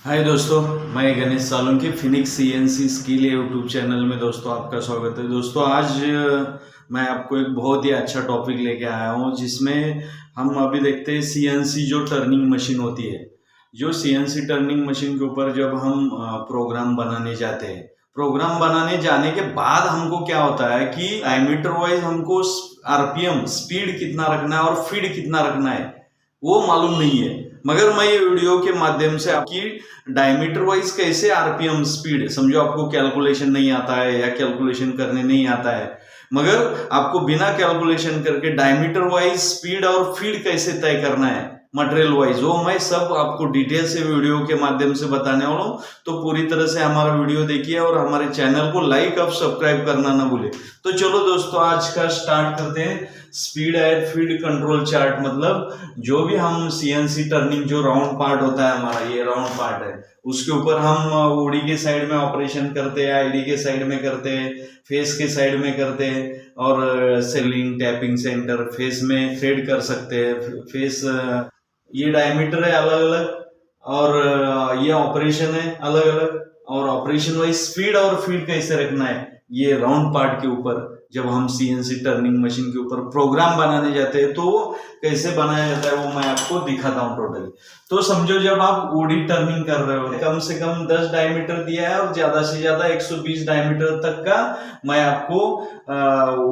हाय दोस्तों, मैं Ganesh Salunkhe Phoenix CNC skill YouTube channel में दोस्तों आपका स्वागत है। दोस्तों आज मैं आपको एक बहुत ही अच्छा टॉपिक लेके आया हूँ जिसमें हम अभी देखते हैं सीएनसी जो टर्निंग मशीन होती है। जो सीएनसी टर्निंग मशीन के ऊपर जब हम प्रोग्राम बनाने जाते हैं, प्रोग्राम बनाने जाने के बाद हमको क्या होता है कि डायमीटर वाइज हमको आरपीएम स्पीड कितना रखना है और फीड कितना रखना है वो मालूम नहीं है। मगर मैं ये वीडियो के माध्यम से आपकी डायमीटर वाइज कैसे आरपीएम स्पीड, समझो आपको कैलकुलेशन नहीं आता है या कैलकुलेशन करने नहीं आता है, मगर आपको बिना कैलकुलेशन करके डायमीटर वाइज स्पीड और फीड कैसे तय करना है मटेरियल वाइज, वो मैं सब आपको डिटेल से वीडियो के माध्यम से बताने वाला हूँ। तो पूरी तरह से हमारा वीडियो देखिए और हमारे चैनल को लाइक और सब्सक्राइब करना ना भूले। तो चलो दोस्तों आज का स्टार्ट करते हैं। Speed and feed control chart मतलब जो भी हम सीएनसी टर्निंग जो राउंड पार्ट होता है हमारा, ये राउंड पार्ट है, उसके ऊपर हम ओडी के साइड में ऑपरेशन करते हैं, आईडी के साइड में करते हैं, फेस के साइड में करते हैं और सेलिंग टैपिंग सेंटर फेस में थ्रेड कर सकते हैं। फेस ये डायमीटर है अलग अलग और ये ऑपरेशन है अलग अलग, और ऑपरेशन वाइज स्पीड और फीड कैसे रखना है ये राउंड पार्ट के ऊपर जब हम सीएनसी टर्निंग मशीन के ऊपर प्रोग्राम बनाने जाते हैं तो कैसे बनाया जाता है वो मैं आपको दिखाता हूँ टोटली। तो समझो जब आप ओडी टर्निंग कर रहे हो, कम से कम 10 डायमीटर दिया है और ज्यादा से ज्यादा 120 डायमीटर तक का मैं आपको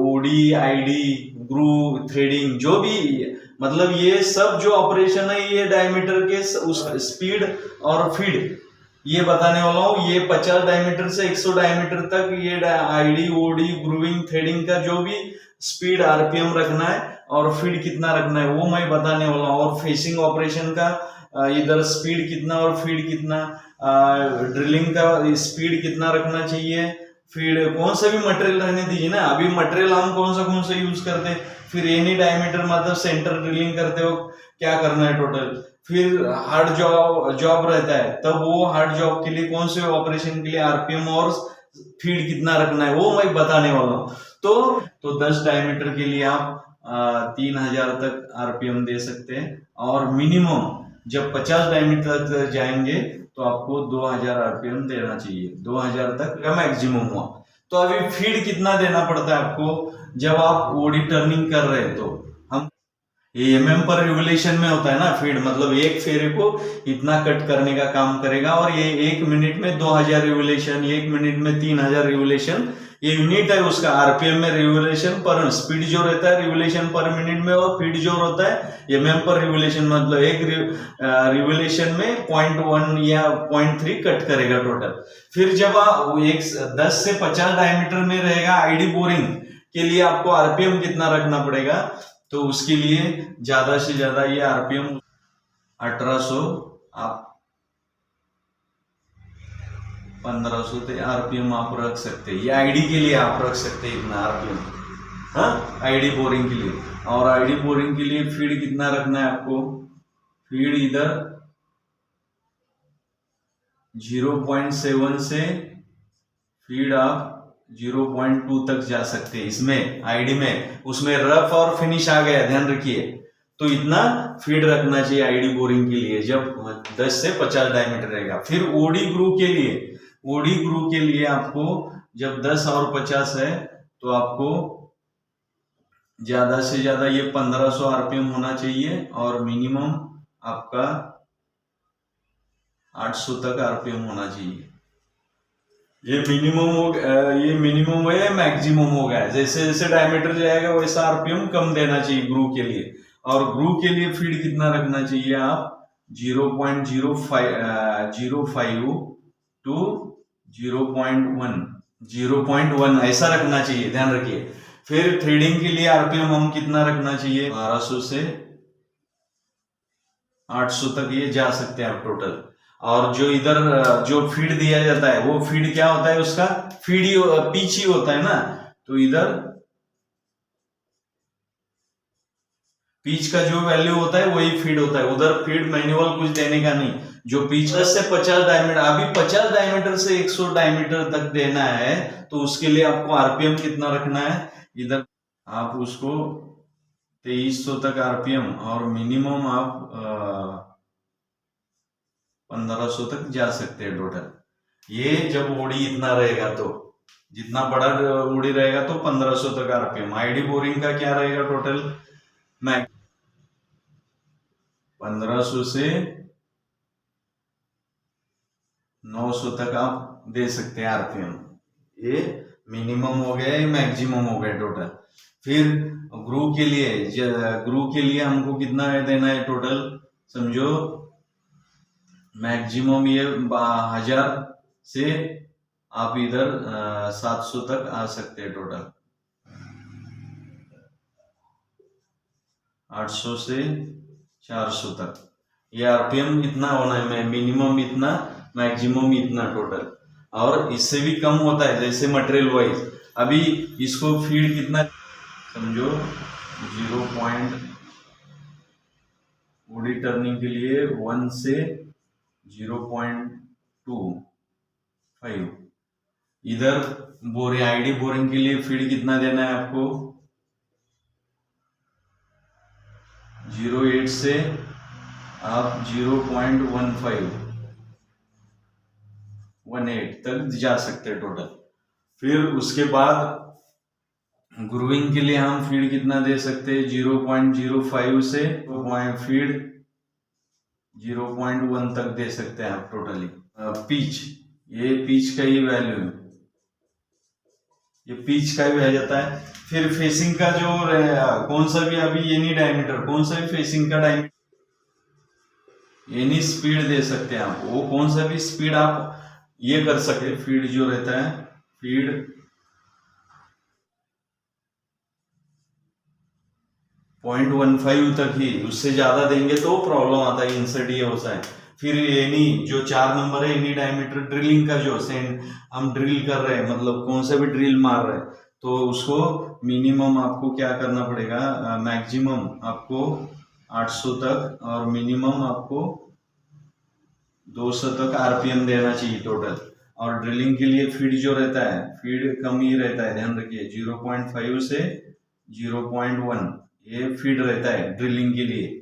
ओडी आईडी ग्रू थ्रेडिंग जो भी मतलब ये सब जो ऑपरेशन है ये डायमीटर के उस स्पीड और फीड ये बताने वाला हूँ। ये 50 डायमीटर से 100 डायमीटर तक ये आईडी ओडी ग्रूविंग थ्रेडिंग का जो भी स्पीड आरपीएम रखना है और फीड कितना रखना है वो मैं बताने वाला हूँ। और फेसिंग ऑपरेशन का इधर स्पीड कितना और फीड कितना, ड्रिलिंग का स्पीड कितना रखना चाहिए, फीड कौन सा भी मटेरियल रहने दीजिए ना। अभी मटेरियल हम कौन सा यूज करते हैं, फिर एनी डायमीटर मतलब सेंटर ड्रिलिंग करते हो क्या करना है टोटल, फिर हार्ड जॉब रहता है तब वो हार्ड जॉब के लिए कौन से ऑपरेशन के लिए आरपीएम और फीड कितना रखना है वो मैं बताने वाला हूँ। तो 10 डायमीटर के लिए आप 3000 तक आरपीएम दे सकते हैं और मिनिमम जब 50 डायमीटर तक जाएंगे तो आपको 2000 आरपीएम देना चाहिए। 2000 तक का मैक्सिमम हुआ। तो अभी फीड कितना देना पड़ता है आपको जब आप ओडी टर्निंग कर रहे हैं, तो हम ये एमएम पर रिवोल्यूशन में होता है ना फीड, मतलब एक फेरे को इतना कट करने का काम करेगा और ये 1 मिनट में 2000 रिवोल्यूशन, 1 मिनट में 3000 रिवोल्यूशन, ये यूनिट है उसका। आरपीएम में रिवोल्यूशन पर स्पीड जो रहता है रिवोल्यूशन पर मिनट में, और फीड जो होता है एमएम पर रिवोल्यूशन, मतलब एक रिवोल्यूशन में 0.1 या 0.3 कट करेगा टोटल। फिर जब आप 10 से 50 डायमीटर में रहेगा आईडी बोरिंग के लिए आपको आरपीएम कितना रखना पड़ेगा, तो उसके लिए ज्यादा से ज्यादा ये आरपीएम 1800 आप 1500 आरपीएम आप रख सकते हैं। ये आईडी के लिए आप रख सकते हैं इतना आरपीएम, हाँ, आईडी बोरिंग के लिए। और आईडी बोरिंग के लिए फीड कितना रखना है आपको, फीड इधर 0.7 से फीड आप 0.2 तक जा सकते हैं इसमें आईडी में। उसमें रफ और फिनिश आ गया, ध्यान रखिए। तो इतना फीड रखना चाहिए आईडी बोरिंग के लिए जब 10 से 50 डायमीटर रहेगा। फिर ओडी ग्रू के लिए, ओडी ग्रू के लिए आपको जब 10 और 50 है तो आपको ज्यादा से ज्यादा ये 1500 आरपीएम होना चाहिए और मिनिमम आपका 800 तक आरपीएम होना चाहिए। ये मिनिमम हो गया, ये मिनिमम है, मैक्सिमम हो गया। जैसे जैसे डायमीटर जाएगा वैसा आरपीएम कम देना चाहिए ग्रू के लिए। और ग्रू के लिए फीड कितना रखना चाहिए आप 0.05 टू 0.1 ऐसा रखना चाहिए, ध्यान रखिए। फिर थ्रेडिंग के लिए आरपीएम हम कितना रखना चाहिए 1200 से 800 तक ये जा सकते हैं आप टोटल। और जो इधर जो फीड दिया जाता है वो फीड क्या होता है, उसका फीड ही पिच ही होता है ना। तो इधर पिच का जो वैल्यू होता है वही फीड होता है, उधर फीड मैन्युअल कुछ देने का नहीं। जो पिच 10 से 50 डायमीटर, अभी 50 डायमीटर से 100 डायमीटर तक देना है तो उसके लिए आपको आरपीएम कितना रखना है, इधर आप उसको 2300 तक आरपीएम और मिनिमम आप 1500 तक जा सकते हैं टोटल। ये जब ओडी इतना रहेगा तो, जितना बड़ा ओडी रहेगा तो 1500 तक आरपीएम। आईडी बोरिंग का क्या रहेगा टोटल, मैक्स 1500 से 900 तक आप दे सकते हैं आरपीएम। ये मिनिमम हो गया, ये मैक्सिमम हो गया टोटल। फिर ग्रू के लिए हमको कितना देना है टोटल, समझो मैक्सिमम ये 1000 से आप इधर 700 तक आ सकते हैं टोटल। 800 से 400 तक ये आरपीएम इतना होना है, मिनिमम इतना, मैक्सिमम इतना टोटल। और इससे भी कम होता है जैसे मटेरियल वाइज। अभी इसको फीड कितना समझो 0. ओडी टर्निंग के लिए 1 से 0.25। इधर आईडी बोरिंग के लिए फीड कितना देना है आपको, 0.8 से आप 0.18 तक जा सकते हैं टोटल। फिर उसके बाद ग्रूविंग के लिए हम फीड कितना दे सकते हैं, 0.05 से फीड 0.1 तक दे सकते हैं आप टोटली। पिच, ये पिच का ही वैल्यू है, ये पिच का ही रह जाता है। फिर फेसिंग का जो कौन सा भी अभी एनी डायमीटर, कौन सा भी फेसिंग का डायमीटर, एनी स्पीड दे सकते हैं आप, वो कौन सा भी स्पीड आप ये कर सकते। फीड जो रहता है, फीड 0.15 तक ही, उससे ज्यादा देंगे तो प्रॉब्लम आता है, इंसर्ट ये होता है। फिर एनी जो 4 नंबर है, एनी डायमीटर ड्रिलिंग का जो हम ड्रिल कर रहे हैं, मतलब कौन सा भी ड्रिल मार रहे हैं, तो उसको मिनिमम आपको क्या करना पड़ेगा, मैक्सिमम आपको 800 तक और मिनिमम आपको 200 तक आरपीएम देना चाहिए टोटल। और ड्रिलिंग के लिए फीड जो रहता है, फीड कम ही रहता है, ध्यान रखिए 0.5 से 0.1 ये फीड रहता है ड्रिलिंग के लिए।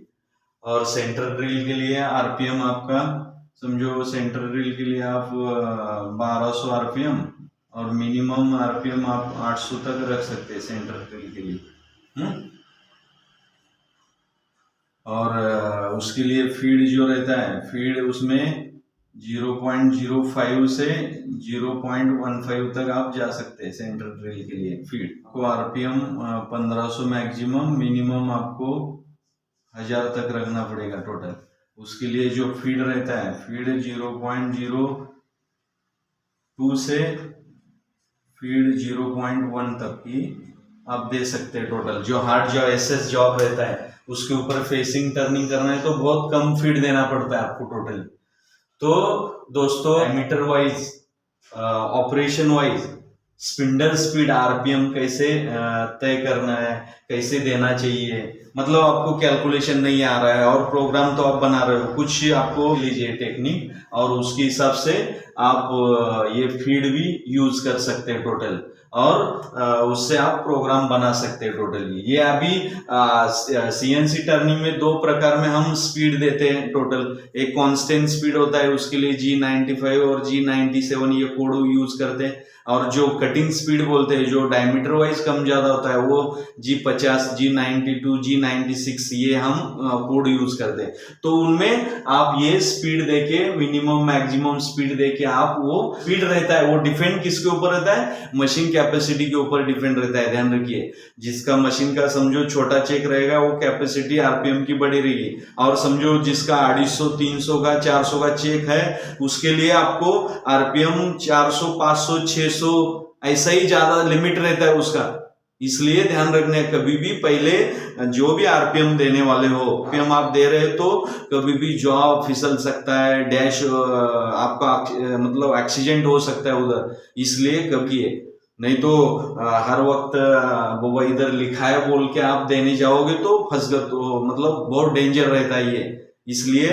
और सेंटर ड्रिल के लिए आरपीएम आपका समझो, सेंटर ड्रिल के लिए आप 1200 आरपीएम और मिनिमम आरपीएम आप 800 तक रख सकते हैं सेंटर ड्रिल के लिए। और उसके लिए फीड जो रहता है, फीड उसमें 0.05 से 0.15 तक आप जा सकते हैं सेंटर ड्रिल के लिए फीड। आपको आरपीएम 1500 मैक्सिमम, मिनिमम आपको 1000 तक रखना पड़ेगा टोटल। उसके लिए जो फीड रहता है, फीड 0.02 से फीड 0.1 तक की आप दे सकते हैं टोटल। जो हार्ड जो एसएस जॉब रहता है उसके ऊपर फेसिंग टर्निंग करना है तो बहुत कम फीड देना पड़ता है आपको टोटल। तो दोस्तों diameter wise, operation wise, spindle speed RPM कैसे तय करना है, कैसे देना चाहिए, मतलब आपको कैलकुलेशन नहीं आ रहा है और प्रोग्राम तो आप बना रहे हो, कुछ आपको लीजिए टेक्निक और उसके हिसाब से आप ये फीड भी यूज कर सकते हैं टोटल। और उससे आप प्रोग्राम बना सकते हैं टोटली। ये अभी सीएनसी टर्निंग में 2 प्रकार में हम स्पीड देते हैं टोटल। एक कांस्टेंट स्पीड होता है, उसके लिए G95 और G97 ये कोड यूज करते हैं। और जो कटिंग स्पीड बोलते हैं, जो डायमीटर वाइज कम ज्यादा होता है, वो G50, G92, G96 ये हम कोड यूज करते हैं। तो उनमें आप ये स्पीड देके, मिनिमम मैक्सिमम स्पीड देके आप वो स्पीड रहता है, वो डिपेंड किसके ऊपर रहता है, मशीन कैपेसिटी के ऊपर डिपेंड रहता है। ध्यान रखिए, जिसका मशीन का समझो छोटा चेक रहेगा वो कैपेसिटी आरपीएम की बड़ी रहेगी। और समझो जिसका 250, 300 का, 400 का चेक है, उसके लिए आपको आरपीएम 400, 500, 600 ऐसा ही ज्यादा लिमिट रहता है उसका। इसलिए ध्यान रखने, कभी भी पहले जो भी आरपीएम देने वाले हो, आरपीएम आप दे रहे हो तो कभी भी जॉब फिसल सकता है, डैश आपका मतलब एक्सीडेंट हो सकता है उधर, इसलिए कभी नहीं तो हर वक्त वो इधर लिखा है बोल के आप देने जाओगे तो फंस गए, तो मतलब बहुत डेंजर रहता है ये। इसलिए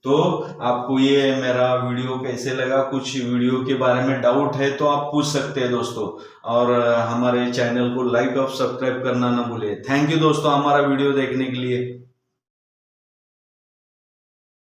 तो आपको ये मेरा वीडियो कैसे लगा, कुछ वीडियो के बारे में डाउट है तो आप पूछ सकते हैं दोस्तों। और हमारे चैनल को लाइक और सब्सक्राइब करना ना भूले। थैंक यू दोस्तों हमारा वीडियो देखने के लिए।